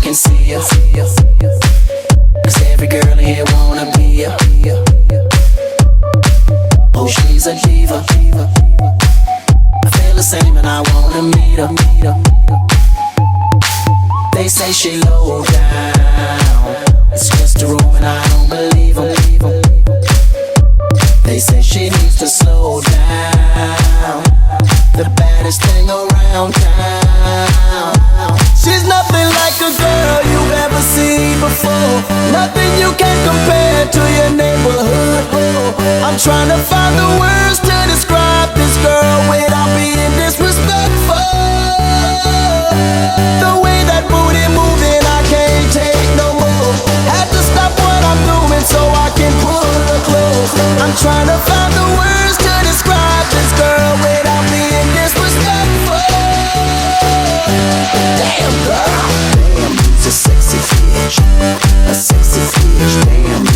can see her. Cause every girl in here wanna be her. Oh, she's a diva. I feel the same and I wanna meet her. They say she low down, it's just a room and I don't believe them. They say she needs to slow down, the baddest thing around town. She's nothing like a girl you've ever seen before, nothing you can compare to your neighborhood. I'm trying to find the words to describe this girl without being disrespectful. The way that booty moving, I can't take no more. Had to stop what I'm doing so I can pull her close. I'm trying to find the words to describe this girl without being disrespectful. Damn girl, damn, you's a sexy bitch, a sexy bitch. Damn,